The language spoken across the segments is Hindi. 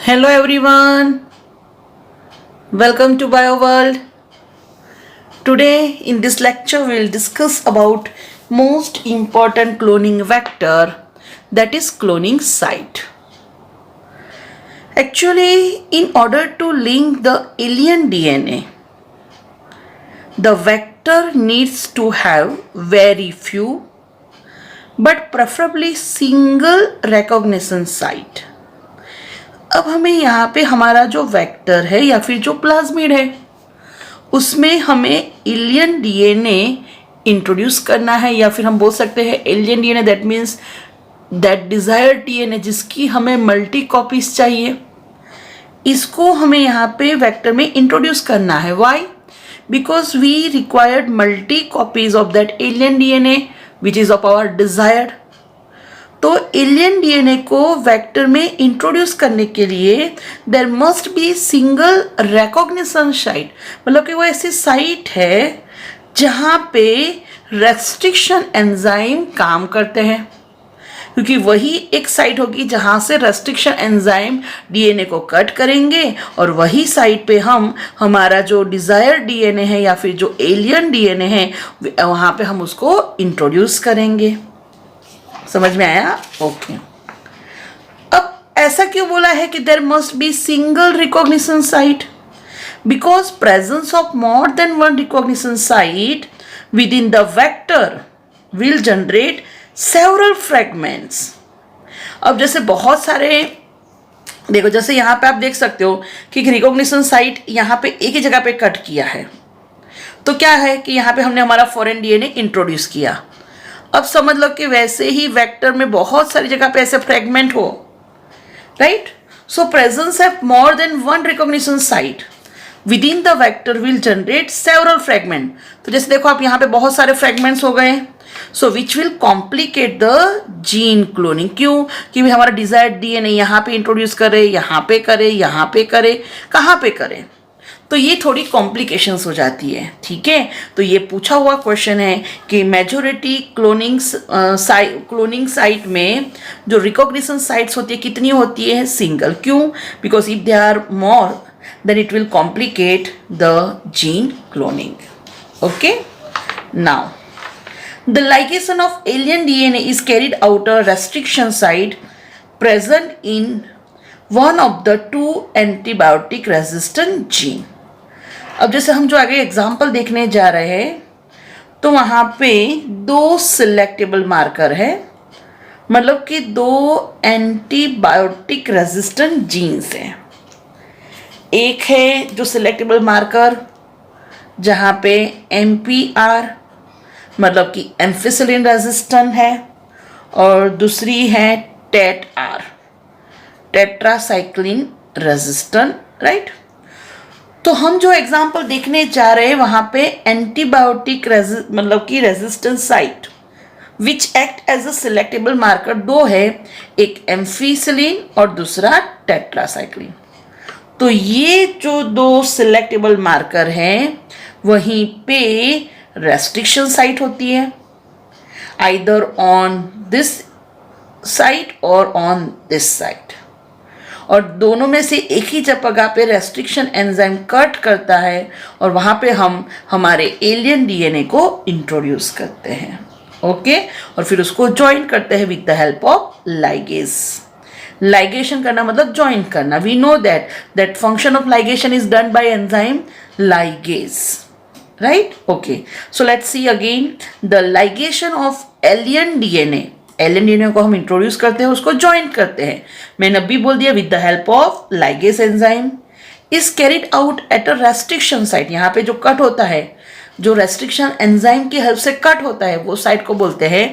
Hello everyone, welcome to BioWorld. Today in this lecture we will discuss about most important cloning vector, that is cloning site. Actually, in order to link the alien DNA, the vector needs to have very few but preferably single recognition site. अब हमें यहाँ पे हमारा जो वेक्टर है या फिर जो प्लाज्मिड है उसमें हमें एलियन डीएनए इंट्रोड्यूस करना है, या फिर हम बोल सकते हैं alien DNA, that means that desired DNA जिसकी हमें मल्टी कॉपीज चाहिए, इसको हमें यहाँ पे वेक्टर में इंट्रोड्यूस करना है. Why? Because we required multi copies of that alien DNA which is of our desired. तो एलियन डीएनए को वेक्टर में इंट्रोड्यूस करने के लिए there must be single recognition site, मतलब कि वो ऐसी साइट है जहाँ पे रेस्ट्रिक्शन एंजाइम काम करते हैं, क्योंकि वही एक साइट होगी जहाँ से रेस्ट्रिक्शन एंजाइम डीएनए को कट करेंगे और वही साइट पे हम हमारा जो डिज़ायर डीएनए है या फिर जो एलियन डीएनए है वहाँ पे हम उसको इंट्रोड्यूस करेंगे. समझ में आया? ओके. अब ऐसा क्यों बोला है कि there must be single recognition site? Because presence of more than one recognition site within the vector will generate several fragments. अब जैसे बहुत सारे देखो, जैसे यहाँ पे आप देख सकते हो कि रिकॉग्निशन साइट यहाँ पे एक ही जगह पे कट किया है, तो क्या है कि यहाँ पे हमने हमारा फॉरेन डीएनए इंट्रोड्यूस किया. अब समझ लो कि वैसे ही वेक्टर में बहुत सारी जगह पे ऐसे फ्रेगमेंट हो, right? So presence of more than one recognition site within the vector will generate several fragment. तो जैसे देखो आप यहाँ पे बहुत सारे फ्रेगमेंट्स हो गए, so which will complicate the gene cloning. क्यों? कि भी हमारा डिजायर्ड डीएनए यहाँ पे इंट्रोड्यूस करे, यहाँ पे करे, यहाँ पे करे, कहाँ पे करे, तो ये थोड़ी कॉम्प्लिकेशंस हो जाती है. ठीक है, तो ये पूछा हुआ क्वेश्चन है कि मेजोरिटी क्लोनिंग साइट में जो रिकॉग्निशन साइट्स होती है कितनी होती है? सिंगल. क्यों? Because if they are more then it will complicate the gene cloning. Okay, now the ligation of alien DNA is carried out a restriction site present in one of the two antibiotic resistant gene. अब जैसे हम जो आगे एग्जाम्पल देखने जा रहे हैं तो वहाँ पे दो सिलेक्टेबल मार्कर है, मतलब कि दो एंटीबायोटिक रेजिस्टेंट जीन्स हैं. एक है जो सिलेक्टेबल मार्कर जहाँ पे MPR मतलब कि एम्फिसिलिन रेजिस्टेंट है, और दूसरी है TET-R टेट्रासाइक्लिन रेजिस्टेंट, राइट? तो हम जो एग्जांपल देखने जा रहे हैं वहाँ पे एंटीबायोटिक मतलब कि resistant site which act as a selectable marker दो है, एक एम्फिसिलिन और दूसरा टेट्रासाइक्लिन. तो ये जो दो सिलेक्टेबल मार्कर हैं वहीं पे रेस्ट्रिक्शन साइट होती है, आइदर ऑन दिस साइट और ऑन दिस साइट, और दोनों में से एक ही जगह पे रेस्ट्रिक्शन एंजाइम कट करता है और वहाँ पे हम हमारे एलियन डीएनए को इंट्रोड्यूस करते हैं. ओके, और फिर उसको ज्वाइन करते हैं with the help of ligase. Ligation करना मतलब ज्वाइन करना. We know that function of ligation is done by enzyme ligase, right? Okay, so let's see again the ligation of alien DNA. alien DNA को हम इंट्रोड्यूस करते हैं, उसको ज्वाइन करते हैं. मैंने अभी बोल दिया with the help of ligase enzyme is carried out at a restriction site. यहाँ पे जो कट होता है, जो रेस्ट्रिक्शन एंजाइम की हेल्प से कट होता है, वो साइट को बोलते हैं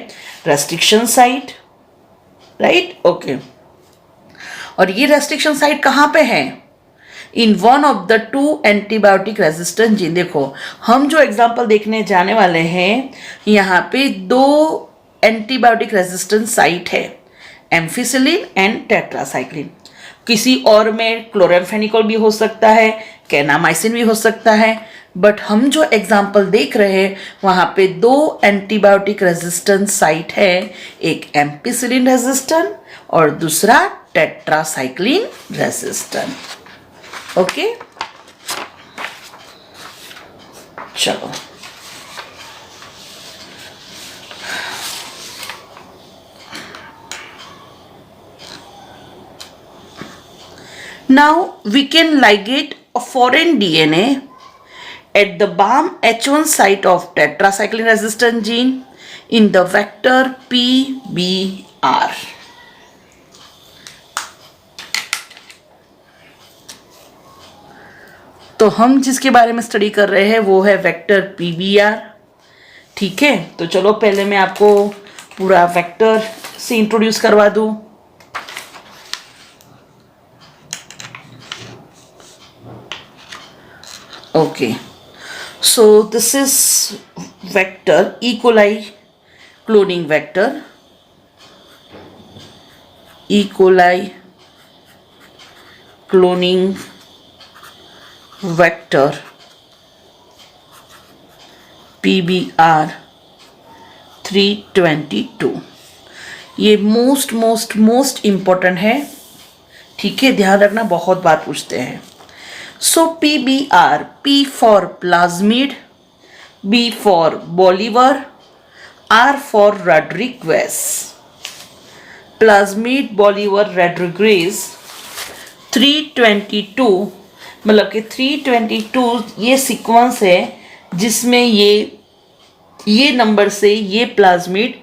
रेस्ट्रिक्शन साइट, राइट? ओके, और ये रेस्ट्रिक्शन साइट कहाँ पे है? In one of the two antibiotic resistant gene. देखो हम जो एग्जाम्पल देखने जाने वाले हैं यहाँ पे दो एंटीबायोटिक रेजिस्टेंट साइट है, एम्फिसिलिन एंड टेट्रासाइक्लिन. किसी और में क्लोराम्फेनिकोल भी हो सकता है, कैनामाइसिन भी हो सकता है, बट हम जो एग्जाम्पल देख रहे हैं वहाँ पे दो एंटीबायोटिक रेजिस्टेंट साइट है, एक एम्पिसिलिन रेजिस्टेंट और दूसरा tetracycline resistant. ओके, चलो now we can ligate a foreign DNA at the BAM H1 site of tetracycline resistant gene in the vector PBR. तो हम जिसके बारे में स्टडी कर रहे हैं वो है वेक्टर PBR. ठीक है, तो चलो पहले मैं आपको पूरा वेक्टर से इंट्रोड्यूस करवा दूं. Okay, so this is vector E. coli cloning vector, E. coli cloning vector PBR 322. ये मोस्ट इम्पोर्टेंट है. ठीक है, ध्यान रखना, बहुत बार पूछते हैं. So PBR, P for plasmid, B for Bolivar, R for Rodriguez. Plasmid, Bolivar, Rodriguez 322, मतलब कि 322 ये सीक्वेंस है जिसमें ये नंबर से ये प्लाज्मिड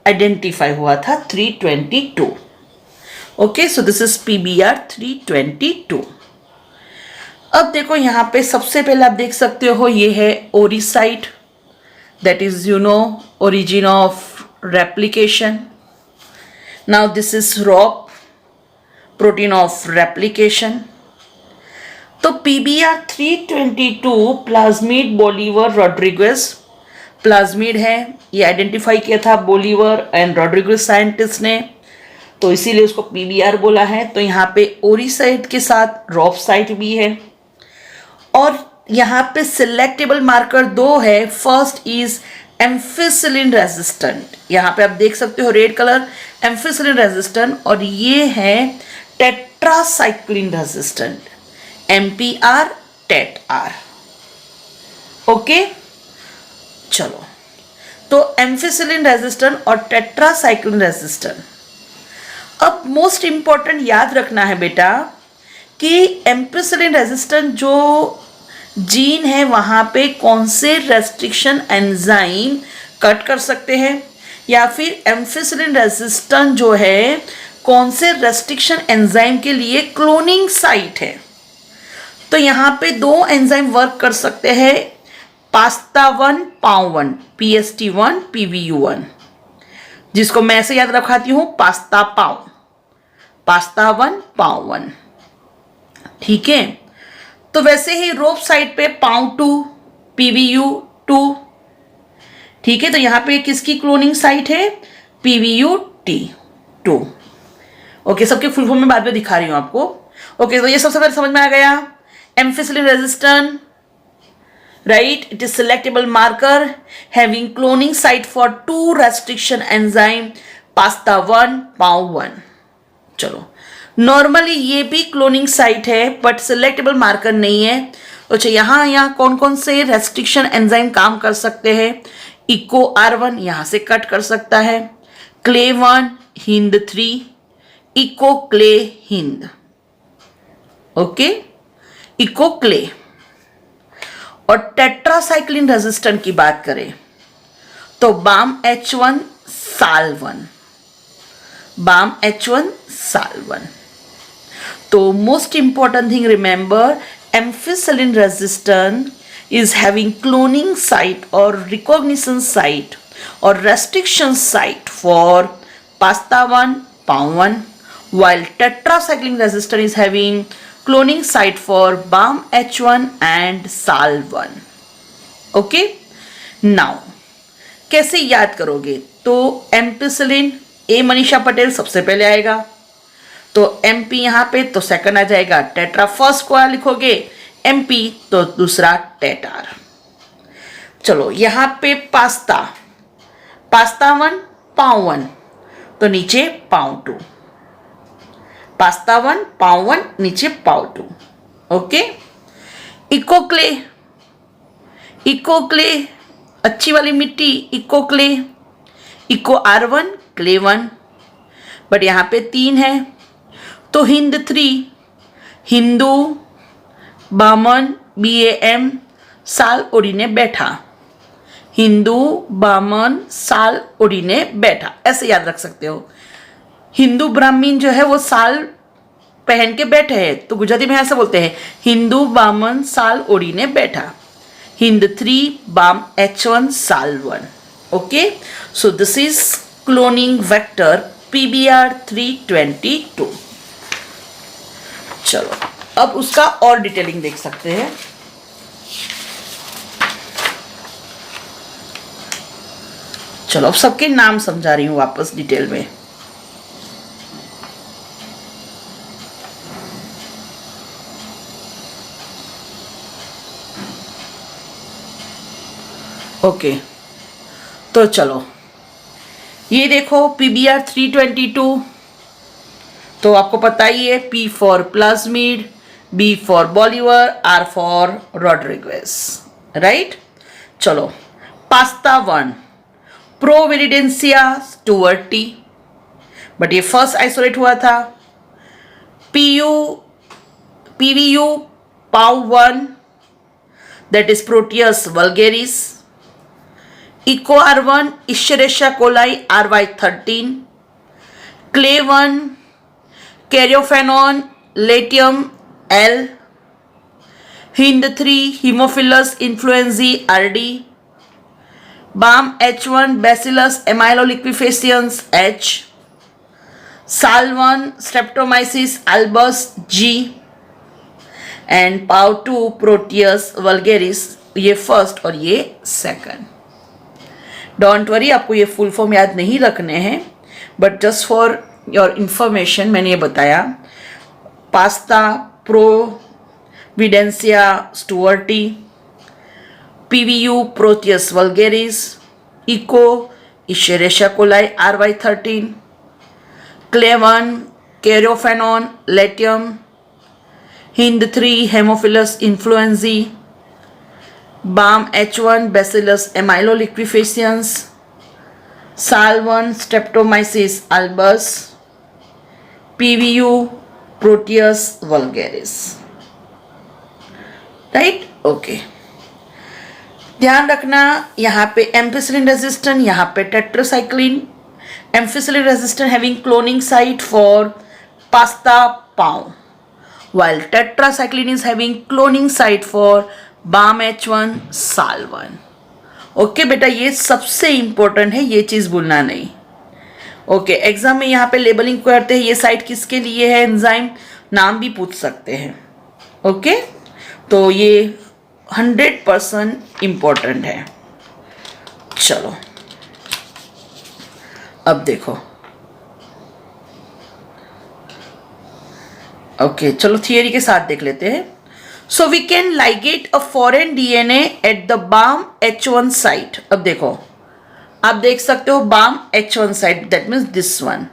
आइडेंटिफाई हुआ था 322. Okay, so this is PBR 322. अब देखो यहाँ पे सबसे पहले आप देख सकते हो ये है ori site, that is origin of replication. Now this is rock, protein of replication. तो PBR 322 plasmid Bolivar Rodriguez. Plasmid है, ये आइडेंटिफाई किया था बोलीवर एंड रॉड्रिगेज साइंटिस्ट ने, तो इसीलिए उसको PBR बोला है. तो यहाँ पे ओरिसाइट के साथ रॉपसाइट भी है. और यहाँ पे सिलेक्टेबल मार्कर 2 है. फर्स्ट इज एम्फिसिलिन रेजिस्टेंट, यहाँ पे आप देख सकते हो रेड कलर, एम्फिसिलिन रेजिस्टेंट. और ये है tetracycline resistant, MPR TET-R. Okay, चलो, तो एम्फिसिलिन रेजिस्टेंट और टेट्रासाइक्लिन रेजिस्टेंट. अब मोस्ट इंपॉर्टेंट याद रखना है बेटा कि एम्फिसिलिन रेजिस्टेंट जो जीन है वहाँ पे कौन से रेस्ट्रिक्शन एंजाइम कट कर सकते हैं, या फिर एम्फिसिलिन रेजिस्टेंट जो है कौन से रेस्ट्रिक्शन एंजाइम के लिए क्लोनिंग साइट है. तो यहाँ पे 2 एंजाइम वर्क कर सकते हैं, PASTA1 PAU1, PST1 PVU1, जिसको मैं ऐसे याद रखाती हूँ PASTA1 PAU1. ठीक है, तो वैसे ही रोप साइड पे PAU2 PVU2. ठीक है, तो यहाँ पे किसकी क्लोनिंग साइट है, PVUT2. ओके, सबके फुल फॉर्म में बाद में दिखा रही हूँ आपको. ओके, तो ये सबसे पहले समझ में आ गया. Ampicillin resistant, right, it is selectable marker having cloning site for 2 restriction enzyme PASTA1 PAU1. चलो, नॉर्मली ये भी क्लोनिंग साइट है बट सिलेक्टेबल मार्कर नहीं है. अच्छा, यहाँ कौन कौन से रेस्ट्रिक्शन एंजाइम काम कर सकते हैं. इको R1 यहाँ से कट कर सकता है, CLE1 HIND3, Eco Cla Hind. Okay, Eco Cla. और टेट्रासाइक्लिन रेजिस्टेंट की बात करें तो BAM H1 SAL1, BAM H1 SAL1. तो most important thing remember, ampicillin resistant is having cloning site or recognition site or restriction site for PASTA1 PAU1, while tetracycline resistant is having cloning site for BAM H1 and SAL1. Okay, now कैसे याद करोगे, तो एम्पिसिलिन ए मनीषा पटेल सबसे पहले आएगा, तो MP यहाँ पे, तो सेकंड आ जाएगा टेट्रा. फर्स्ट को लिखोगे MP तो दूसरा TET-R. चलो, यहाँ पे PASTA1 PAU1 तो नीचे PAU2, पास्ता 1 पाव 1 नीचे पाव 2। Okay, Eco Cla, Eco Cla अच्छी वाली मिट्टी, Eco Cla, Eco R1 Cla 1, but यहाँ पे 3 है तो हिंद 3, हिंदू बामन BAM साल ओढ़ीने बैठा, हिंदू बामन साल ओढ़ीने बैठा, ऐसे याद रख सकते हो। हिंदू ब्राह्मण जो है वो साल पहन के बैठे हैं तो गुजराती में ऐसे बोलते हैं हिंदू बामन साल ओढ़ीने बैठा, हिंद 3 बाम H1 साल 1। Okay, so this is cloning vector PBR 322। चलो अब उसका और डिटेलिंग देख सकते हैं। चलो अब सबके नाम समझा रही हूं वापस डिटेल में। ओके, तो चलो ये देखो PBR 322, तो आपको पता ही है P for plasmid, B for Bolivar, R for Rodriguez, right. चलो पास्ता 1 प्रोविडेंसिया स्टुअर्ट टी, बट ये फर्स्ट आइसोलेट हुआ था। PVU पाव 1 that is Proteus vulgaris, Eco R1 Escherichia coli RY13, Cla 1 Caryophanon latum L, Hind 3 Haemophilus influenzae RD, Bam H1 Bacillus amyloliquefaciens H, Sal 1 Streptomyces albus G, and पाव 2 प्रोटियस वल्गेरिस, ये फर्स्ट और ये सेकंड। डोंट वरी, आपको ये फुल फॉर्म याद नहीं रखने हैं, but just for your information मैंने ये बताया। पास्ता Providencia stuartii, PVU Proteus vulgaris, Eco Escherichia coli RY13, Cla 1 Caryophanon latum, Hind 3 Haemophilus influenzae, Bam H1 Bacillus amyloliquefaciens, Sal 1 Streptomyces albus, PVU Proteus vulgaris, right. Okay, ध्यान रखना यहाँ पे एम्फिसिलिन रेजिस्टेंट, यहाँ पे tetracycline, ampicillin resistant having cloning site for पास्ता पाव, while tetracycline is having cloning site for BAM H1 साल 1। ओके बेटा, ये सबसे इंपॉर्टेंट है, ये चीज भूलना नहीं। ओके, एग्जाम में यहाँ पे लेबलिंग करते हैं ये साइट किसके लिए है, एंजाइम नाम भी पूछ सकते हैं। ओके, तो ये 100% इंपॉर्टेंट है। चलो अब देखो, ओके चलो थियरी के साथ देख लेते हैं। So we can ligate a foreign DNA at the Bam H1 site. अब देखो, आप देख सकते हो Bam H1 site, that means this one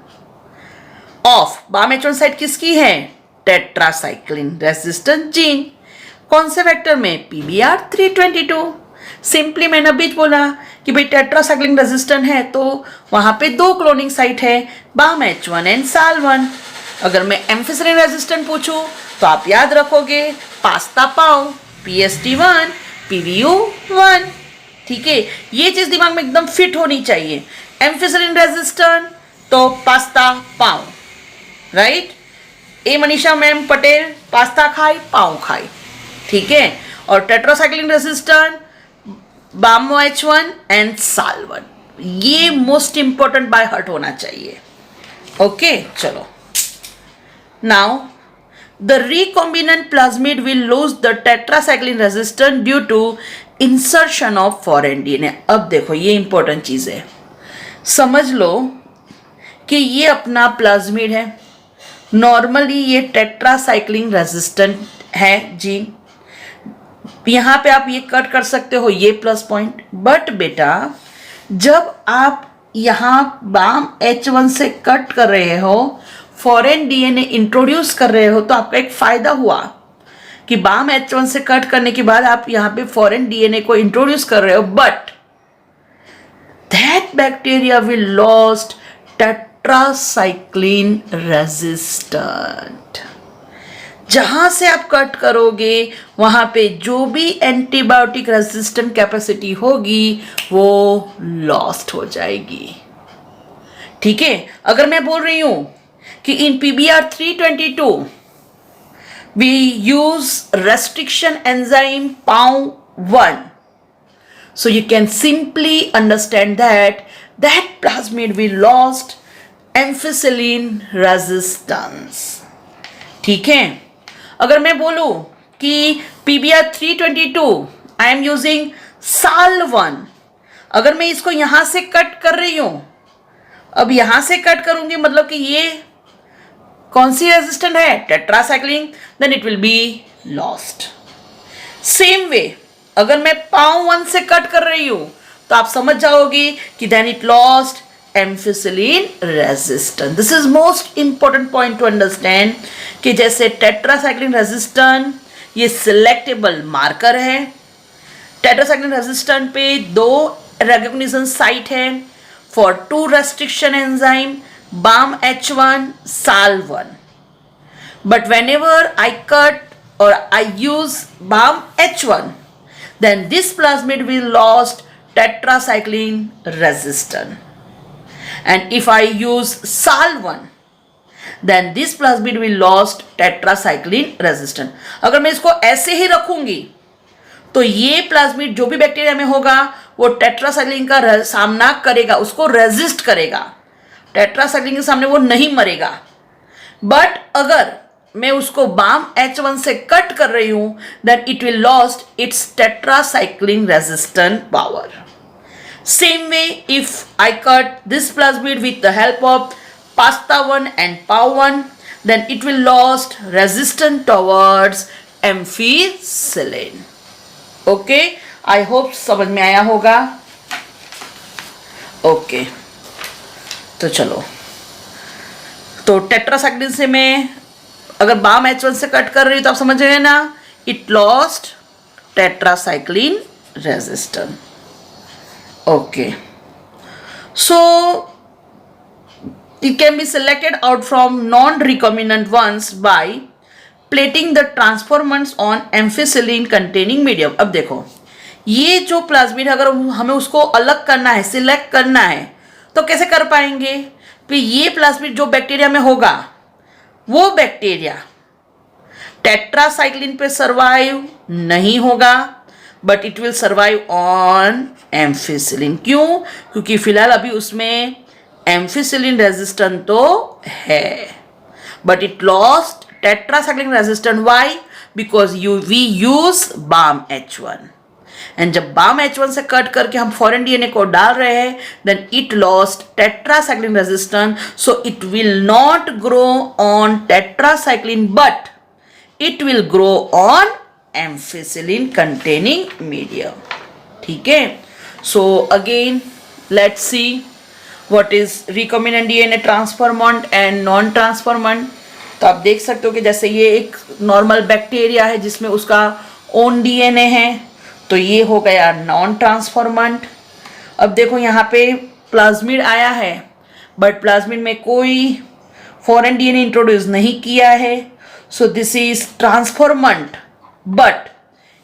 of Bam H1 site किसकी है, टेट्रासाइक्लिन रेजिस्टेंट जीन। कौन से वेक्टर में, PBR 322। सिंपली मैंने अभी बोला कि भाई टेट्रासाइक्लिन रेजिस्टेंट है तो वहां पे 2 क्लोनिंग साइट है, बाम H1 एंड साल 1। अगर मैं एम्फिसिलिन रेजिस्टेंट पूछूं तो आप याद रखोगे पास्ता पाव PST1 PVU 1। ठीक है, ये चीज दिमाग में एकदम फिट होनी चाहिए। एम्फिसिलिन रेजिस्टेंट तो पास्ता पाव, राइट। ए मनीषा मैम पटेल पास्ता खाई पाव खाई, ठीक है। और tetracycline resistant balm H1 and साल 1, ये मोस्ट इंपॉर्टेंट बाय हार्ट होना चाहिए। ओके चलो, now the recombinant plasmid will lose the tetracycline resistance due to insertion of foreign DNA। अब देखो ये इंपॉर्टेंट चीज है, समझ लो कि ये अपना प्लाज्मिड है, नॉर्मली ये टेट्रासाइक्लिन रेजिस्टेंट है जीन। यहां पे आप ये कट कर सकते हो ये प्लस पॉइंट, बट बेटा जब आप यहां बाम H1 से कट कर रहे हो फॉरेन डीएनए इंट्रोड्यूस कर रहे हो तो आपका एक फायदा हुआ कि बाम H1 से कट करने के बाद आप यहां पे फॉरेन डीएनए को इंट्रोड्यूस कर रहे हो, but that bacteria will lost tetracycline resistant. जहां से आप कट करोगे वहां पे जो भी एंटीबायोटिक रेजिस्टेंट कैपेसिटी होगी वो लॉस्ट हो जाएगी। ठीक है, अगर मैं बोल रही हूं कि इन PBR 322 we use restriction enzyme PAW1, so you can simply understand that plasmid will lost ampicillin resistance। ठीक है, अगर मैं बोलूं कि PBR 322 I am using SAL1, अगर मैं इसको यहां से कट कर रही हूं, अब यहां से कट करूंगी मतलब कि ये कौन सी रेजिस्टेंट है, tetracycline, then it will be lost. Same way अगर मैं PAW1 से कट कर रही हूं तो आप समझ जाओगे कि then it lost ampicillin resistant. This is most important point to understand कि जैसे टेट्रासाइक्लिन रेजिस्टेंट ये सिलेक्टेबल मार्कर है। टेट्रासाइक्लिन रेजिस्टेंट पे 2 रिकॉग्निशन साइट है for 2 restriction enzyme BAM H1, SAL1. But whenever I cut or I use BAM H1, then this plasmid will lost tetracycline resistant. And if I use SAL1, then this plasmid will lost tetracycline resistant. अगर मैं इसको ऐसे ही रखूंगी तो ये प्लाज्मिड जो भी बैक्टीरिया में होगा वो टेट्रासाइक्लिन का सामना करेगा, उसको रेजिस्ट करेगा, टेट्रासाइक्लिन के सामने वो नहीं मरेगा। बट अगर मैं उसको BAM H1 से कट कर रही हूं then it will lost its tetracycline resistant power. Same way if I cut this plasmid with the help of PASTA1 and PAW1 then it will lost resistant towards ampicillin. Okay, I hope समझ में आया होगा। ओके, तो चलो, तो टेट्रासाइक्लिन से मैं अगर BAM H1 से कट कर रही हूं तो आप समझ गए ना, it lost tetracycline resistant. Okay, so it can be selected out from non-recombinant ones by plating the transformants on ampicillin containing medium। अब देखो ये जो प्लाज्मिड अगर हमें उसको अलग करना है, सिलेक्ट करना है तो कैसे कर पाएंगे? कि ये प्लाज्मिड जो बैक्टीरिया में होगा वो बैक्टीरिया टेट्रासाइक्लिन पे सर्वाइव नहीं होगा but it will survive on ampicillin. क्यों? क्योंकि फिलहाल अभी उसमें एम्फिसिलिन रेजिस्टेंट तो है but it lost tetracycline resistant. Why? Because we use BAM H1 and जब BAM H1 से कट करके हम फॉरेन डीएनए को डाल रहे हैं then it lost tetracycline resistant, so it will not grow on tetracycline but it will grow on ampicillin containing medium. ठीक है, so again let's see what is recombinant DNA transformant and non transformant. तो आप देख सकते हो कि जैसे ये एक नॉर्मल बैक्टीरिया है जिसमें उसका ओन डीएनए है, तो ये हो गया नॉन ट्रांसफॉर्मेंट। अब देखो यहाँ पे प्लाज्मिड आया है बट प्लाज्मिड में कोई फॉरेन डीएनए इंट्रोड्यूस नहीं किया है, so this is transformant but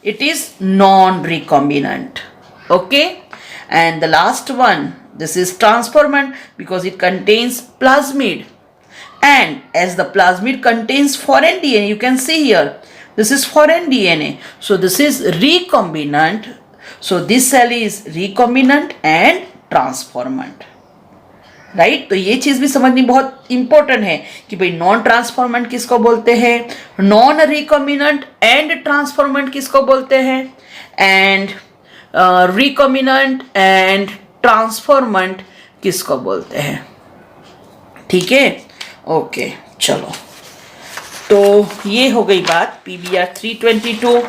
it is non-recombinant. Okay, and the last one, this is transformant because it contains plasmid, and as the plasmid contains foreign DNA, you can see here this is foreign DNA, so this is recombinant, so this cell is recombinant and transformant. Right, तो ये चीज भी समझनी बहुत इंपॉर्टेंट है कि भाई नॉन ट्रांसफॉर्मेंट किसको बोलते हैं, नॉन रिकॉम्बिनेंट एंड ट्रांसफॉर्मेंट किसको बोलते हैं, एंड रिकॉम्बिनेंट एंड ट्रांसफॉर्मेंट किसको बोलते हैं। ठीक है, ओके, चलो, तो ये हो गई बात PBR 322।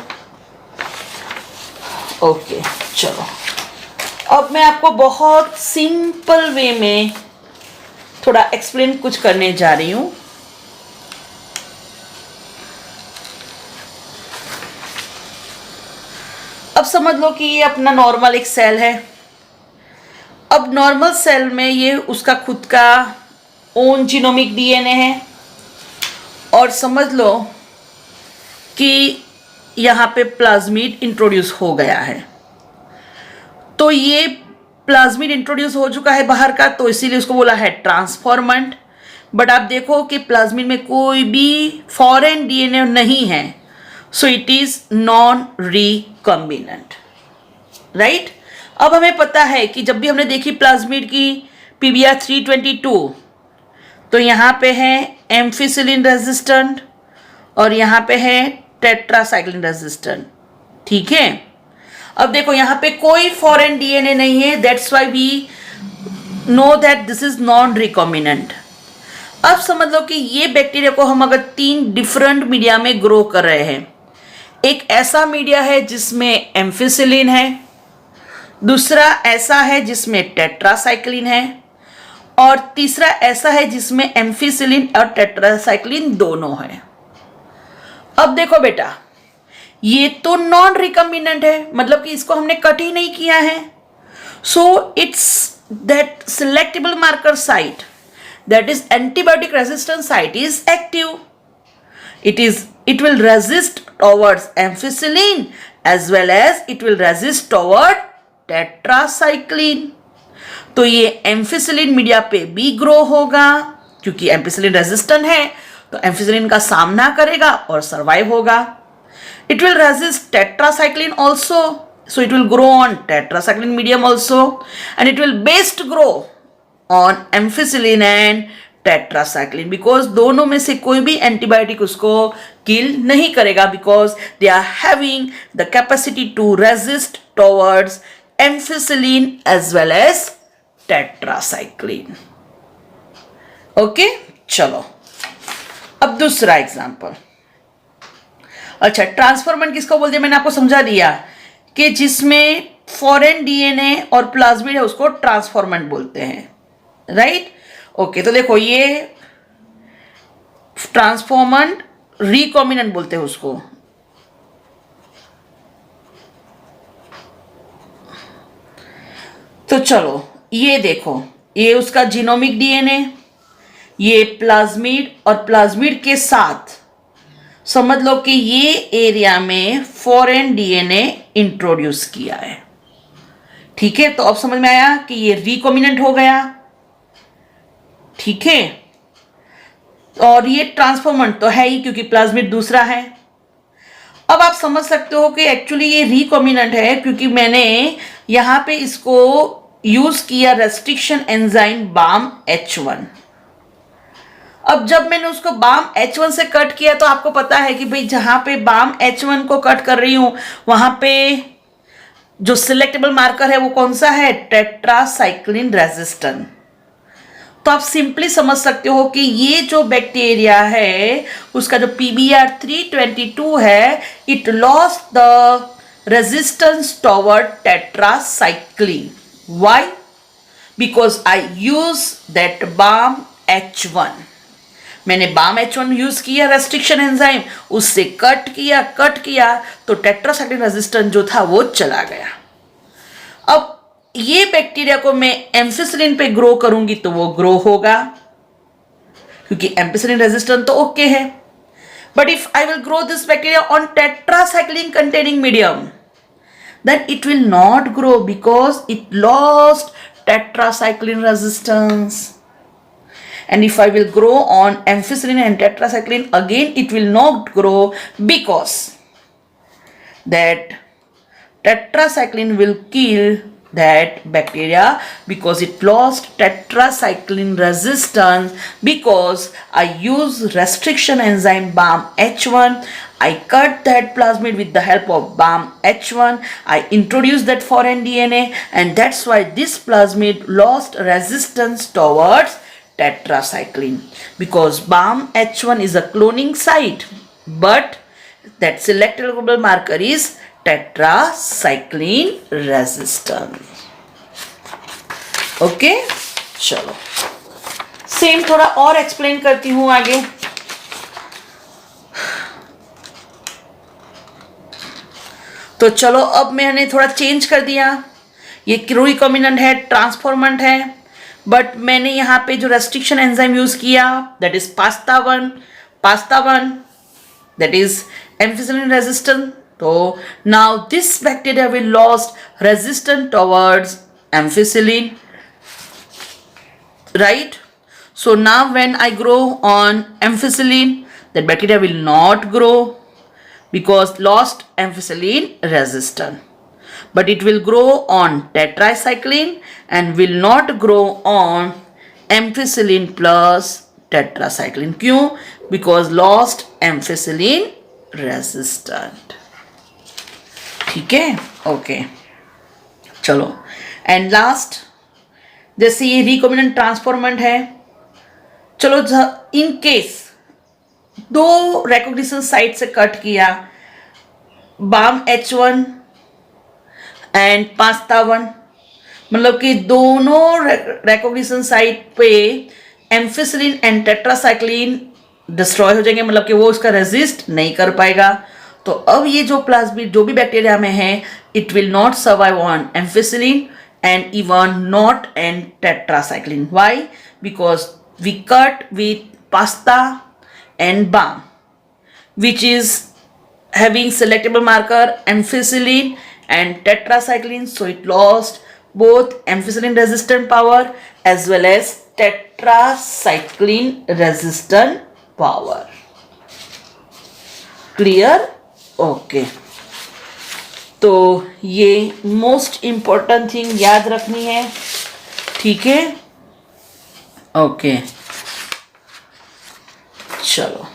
ओके, चलो, अब मैं आपको बहुत सिंपल वे में थोड़ा एक्सप्लेन कुछ करने जा रही हूँ समझ लो कि ये अपना नॉर्मल एक सेल है। अब नॉर्मल सेल में ये उसका खुद का ओन जीनोमिक डीएनए है, और समझ लो कि यहाँ पे प्लाज्मिड इंट्रोड्यूस हो गया है। तो ये प्लाज्मिड इंट्रोड्यूस हो चुका है बाहर का, तो इसीलिए उसको बोला है ट्रांसफॉर्मेंट। बट आप देखो कि प्लाज्मिड में कोई भी फॉरेन डीएनए नहीं है, so it is non recombinant, right. अब हमें पता है कि जब भी हमने देखी प्लाज्मिड की PBr 322, तो यहाँ पे है एम्फिसिलिन रेजिस्टेंट और यहाँ पे है टेट्रासाइक्लिन रेजिस्टेंट, ठीक है। अब देखो यहाँ पे कोई फॉरेन डीएनए नहीं है, that's why we know that this is non recombinant. अब समझ लो कि ये बैक्टीरिया को हम अगर 3 डिफरेंट मीडिया में ग्रो कर रहे हैं, एक ऐसा मीडिया है जिसमें एम्फिसिलिन है, दूसरा ऐसा है जिसमें टेट्रासाइक्लिन है, और तीसरा ऐसा है जिसमें एम्फिसिलिन और टेट्रासाइक्लिन दोनों है। अब देखो बेटा, ये तो नॉन रिकॉम्बिनेंट है, मतलब कि इसको हमने कट ही नहीं किया है, so it's that selectable marker site, that is antibiotic resistant site is active. It will resist towards ampicillin as well as it will resist toward tetracycline. तो ये एम्फिसिलिन मीडिया पे भी ग्रो होगा, क्योंकि एम्फिसिलिन रेजिस्टेंट है तो एम्फिसिलिन का सामना करेगा और सर्वाइव होगा। It will resist tetracycline also, so it will grow on tetracycline medium also, and it will best grow on ampicillin and tetracycline, because दोनों में से कोई भी एंटीबायोटिक उसको किल नहीं करेगा, because they are having the capacity to resist towards ampicillin as well as tetracycline. Okay, चलो अब दूसरा एग्जांपल। अच्छा, ट्रांसफॉर्मेंट किसको बोलते हैं मैंने आपको समझा दिया कि जिसमें फॉरेन डीएनए और प्लाज्मिड है उसको ट्रांसफॉर्मेंट बोलते हैं, राइट। ओके, तो देखो ये ट्रांसफॉर्मेंट रिकॉम्बिनेंट बोलते हैं उसको। तो चलो ये देखो, ये उसका जीनोमिक डीएनए, ये प्लाज्मिड, और प्लाज्मिड के साथ समझ लो कि ये एरिया में फॉरेन डीएनए इंट्रोड्यूस किया है, ठीक है। तो अब समझ में आया कि ये रिकॉम्बिनेंट हो गया, ठीक है। और ये ट्रांसफॉर्मेंट तो है ही क्योंकि प्लाज्मिड दूसरा है। अब आप समझ सकते हो कि एक्चुअली ये रिकॉम्बिनेंट है क्योंकि मैंने यहां पे इसको यूज किया रेस्ट्रिक्शन एंजाइम बाम H1। अब जब मैंने उसको बाम H1 से कट किया तो आपको पता है कि भाई जहां पे बाम H1 को कट कर रही हूं वहां पे जो सिलेक्टेबल मार्कर है वो कौन सा है, टेट्रासाइक्लिन रेजिस्टेंट। तो आप सिंपली समझ सकते हो कि ये जो बैक्टीरिया है उसका जो PBr 322 है, it lost the resistance toward tetracycline. Why? Because I use that Bam H1। मैंने बाम H1 यूज किया रेस्ट्रिक्शन एंजाइम, उससे कट किया तो टेट्रासाइक्लिन रेजिस्टेंस जो था वो चला गया। अब ये बैक्टीरिया को मैं एम्फिसिलिन पे ग्रो करूंगी तो वो ग्रो होगा क्योंकि एम्फिसिलिन रेजिस्टेंट तो ओके है। But if I will grow this bacteria on tetracycline containing medium then it will not grow because it lost tetracycline resistance. And if I will grow on ampicillin and tetracycline, again it will not grow because that tetracycline will kill that bacteria because it lost tetracycline resistance because I use restriction enzyme BAM H1. I cut that plasmid with the help of BAM H1. I introduced that foreign DNA and that's why this plasmid lost resistance towards tetracycline because BAM H1 is a cloning site but that selectable marker is tetracycline resistant. Okay, चलो सेम थोड़ा और एक्सप्लेन करती हूं आगे। तो तो चलो अब मैंने थोड़ा चेंज कर दिया, ये रिकॉम्बिनेंट है, ट्रांसफॉर्मेंट है, बट मैंने यहाँ पे जो रेस्ट्रिक्शन एंजाइम यूज किया that is pasta one that is ampicillin resistant. So now this bacteria will lost resistant towards ampicillin, right? So now when I grow on ampicillin, that bacteria will not grow because lost ampicillin resistant, but it will grow on tetracycline and will not grow on ampicillin plus tetracycline. क्यों? Because lost ampicillin resistant. ठीक है, ओके चलो. एंड लास्ट, जैसे ये रिकॉम्बिनेंट ट्रांसफॉर्मेंट है, चलो इन केस दो रिकॉग्निशन साइट से कट किया, बाम H1 एंड पास्ता 1, मतलब कि दोनों रिकॉग्निशन साइट पे एम्फिसिलिन एंड टेट्रासाइक्लिन डिस्ट्रॉय हो जाएंगे, मतलब कि वो उसका रेजिस्ट नहीं कर पाएगा. तो अब ये जो प्लाज्मिड जो भी बैक्टीरिया में है, it will not survive on ampicillin and even not and tetracycline. Why? Because we cut with Pst and Bam which is having selectable marker ampicillin and tetracycline, so it lost both ampicillin resistant power as well as tetracycline resistant power. Clear? Okay. तो ये मोस्ट इम्पोर्टेंट थिंग याद रखनी है, ठीक है? ओके चलो.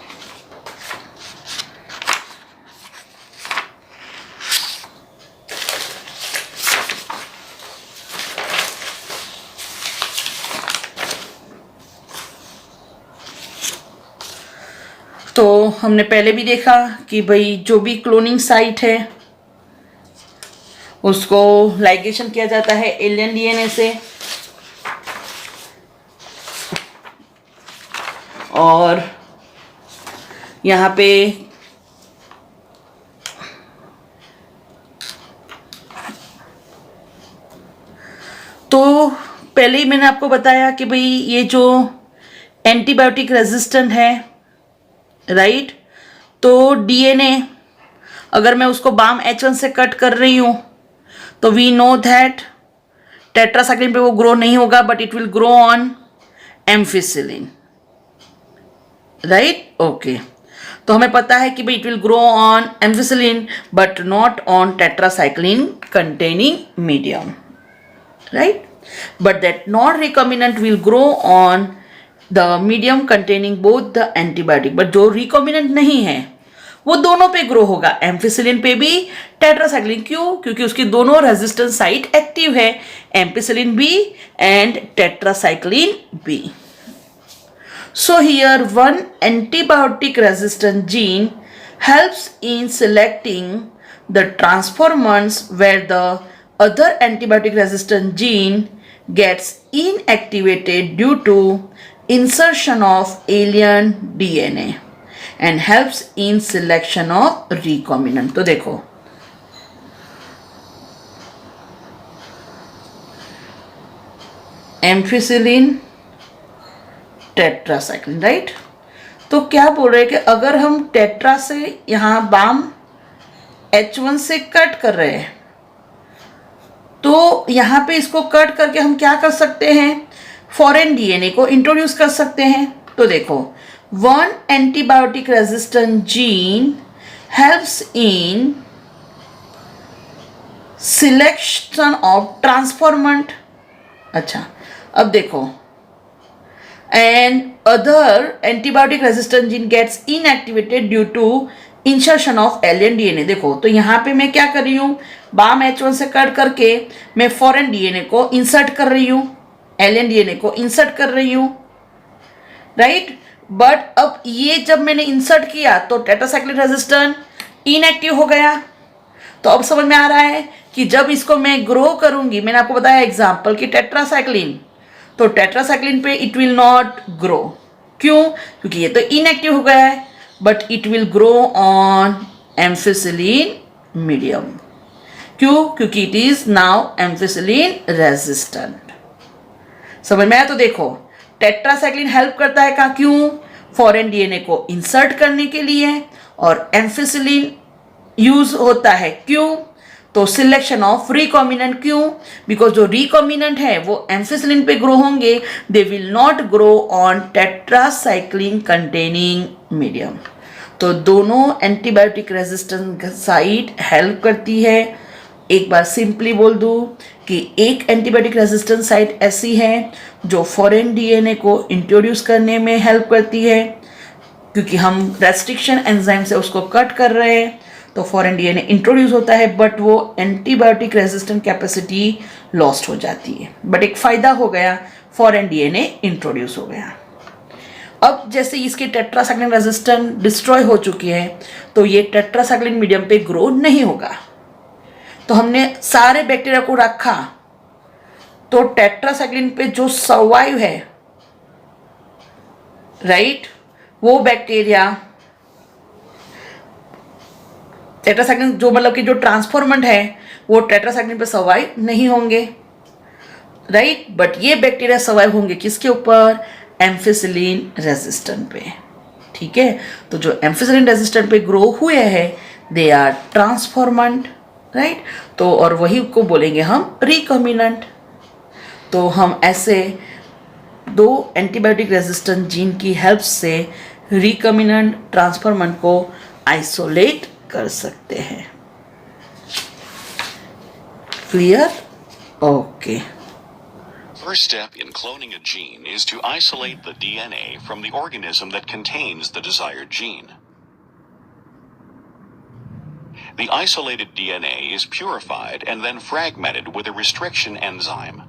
तो हमने पहले भी देखा कि भाई जो भी क्लोनिंग साइट है उसको लाइगेशन किया जाता है एलियन डीएनए से, और यहाँ पे तो पहले ही मैंने आपको बताया कि भाई ये जो एंटीबायोटिक रेजिस्टेंट है, राइट, तो डीएनए अगर मैं उसको बाम H1 से कट कर रही हूँ तो वी नो दैट टेट्रासाइक्लिन पे वो ग्रो नहीं होगा, but it will grow on ampicillin, right. Okay, तो हमें पता है कि भाई it will grow on ampicillin but not on tetracycline containing medium, right. But that non recombinant will grow on the medium containing both the antibiotic. But जो रिकॉम्बिनेंट नहीं है वो दोनों पे ग्रो होगा, एम्फिसिलिन पे भी, टेट्रासाइक्लिन. क्यों? क्योंकि उसकी दोनों रेजिस्टेंस साइट एक्टिव है, एम्फिसिलिन बी एंड टेट्रासाइक्लिन बी. So here one antibiotic resistant gene helps in selecting the transformants where the other antibiotic resistant gene gets inactivated due to insertion of alien DNA and helps in selection of recombinant. तो देखो एम्फिसिलिन टेट्रासाइक्लिन, राइट. तो क्या बोल रहे हैं कि अगर हम टेट्रा से यहाँ बाम H1 से कट कर रहे हैं तो यहाँ पे इसको कट करके हम क्या कर सकते हैं, फॉरेन डीएनए को इंट्रोड्यूस कर सकते हैं. तो देखो one antibiotic resistant gene helps in selection of transformant. अच्छा, अब देखो and other antibiotic resistant gene gets inactivated due to insertion of alien DNA. देखो तो यहाँ पे मैं क्या कर रही हूँ, बाम H1 से कट करके मैं फॉरेन डीएनए को इंसर्ट कर रही हूँ, एलियन डीएनए को इंसर्ट कर रही हूँ, राइट. बट अब ये जब मैंने इंसर्ट किया तो टेट्रासाइक्लिन रेजिस्टेंट इनएक्टिव हो गया. तो अब समझ में आ रहा है कि जब इसको मैं ग्रो करूंगी, मैंने आपको बताया एग्जाम्पल कि टेट्रासाइक्लिन, तो टेट्रासाइक्लिन पे इट विल नॉट ग्रो. क्यों? क्योंकि ये तो इनएक्टिव हो गया है, but it will grow on ampicillin medium. क्यों? क्योंकि it is now ampicillin resistant. समझ में आया? तो देखो, टेट्रासाइक्लिन हेल्प करता है का? क्यों? फॉरेन डीएनए को इंसर्ट करने के लिए, और एम्फिसिलिन यूज होता है क्यों? तो सिलेक्शन ऑफ रिकॉम्बिनेंट। क्यों? बिकॉज जो रिकॉम्बिनेंट है वो एम्फिसिलिन पे ग्रो होंगे, they will not grow on tetracycline containing medium. तो दोनों एंटीबायोटिक रेजिस्टेंट साइट हेल्प करती है। एक बार सिंपली बोल दूं कि एक एंटीबायोटिक रेजिस्टेंट साइट ऐसी है जो फॉरेन डीएनए को इंट्रोड्यूस करने में हेल्प करती है, क्योंकि हम रेस्ट्रिक्शन एंजाइम से उसको कट कर रहे हैं, तो फॉरेन डीएनए इंट्रोड्यूस होता है, बट वो एंटीबायोटिक रेजिस्टेंट कैपेसिटी लॉस्ट हो जाती है। बट एक फायदा हो गया, फॉरेन डीएनए इंट्रोड्यूस हो गया। अब जैसे इसके टेट्रासाइक्लिन रेजिस्टेंट डिस्ट्रॉय हो चुकी है, तो ये टेट्रासाइक्लिन मीडियम पे ग्रो नहीं होगा। तो हमने सारे बैक्टीरिया को रखा, तो टेट्रासाइक्लिन पे जो सर्वाइव है, राइट, वो बैक्टीरिया टेट्रासाइक्लिन जो मतलब कि जो ट्रांसफॉर्मेंट है वो टेट्रासाइक्लिन पे सर्वाइव नहीं होंगे, राइट। बट ये बैक्टीरिया सर्वाइव होंगे किसके ऊपर? एम्फिसिलिन रेजिस्टेंट पे। ठीक है, तो जो एम्फिसिलिन रेजिस्टेंट पे ग्रो हुए हैं दे आर ट्रांसफॉर्मेंट, राइट। तो और वही को बोलेंगे हम रिकॉम्बिनेंट। तो हम ऐसे दो एंटीबायोटिक रेजिस्टेंट जीन की हेल्प से रिकॉम्बिनेंट ट्रांसफॉर्मेंट को आइसोलेट कर सकते हैं। Clear? Okay. First step in cloning a gene is to isolate the DNA from the organism that contains the desired gene. The isolated DNA is purified and then fragmented with a restriction enzyme.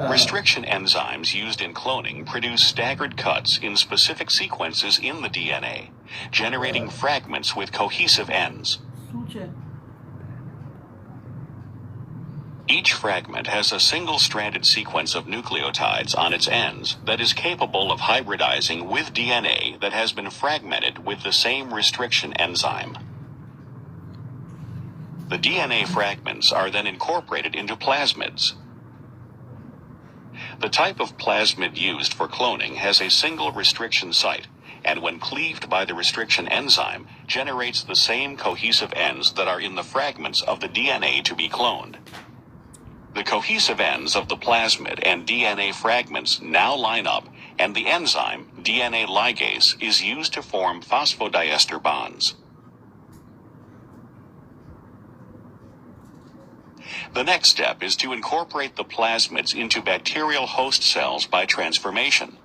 Restriction enzymes used in cloning produce staggered cuts in specific sequences in the DNA, generating fragments with cohesive ends. Each fragment has a single-stranded sequence of nucleotides on its ends that is capable of hybridizing with DNA that has been fragmented with the same restriction enzyme. The DNA fragments are then incorporated into plasmids. The type of plasmid used for cloning has a single restriction site, and when cleaved by the restriction enzyme, generates the same cohesive ends that are in the fragments of the DNA to be cloned. The cohesive ends of the plasmid and DNA fragments now line up, and the enzyme, DNA ligase, is used to form phosphodiester bonds. The next step is to incorporate the plasmids into bacterial host cells by transformation.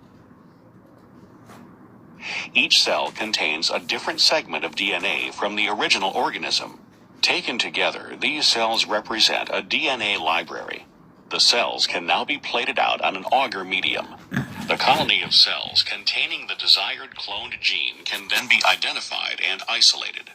Each cell contains a different segment of DNA from the original organism. Taken together, these cells represent a DNA library. The cells can now be plated out on an agar medium. The colony of cells containing the desired cloned gene can then be identified and isolated.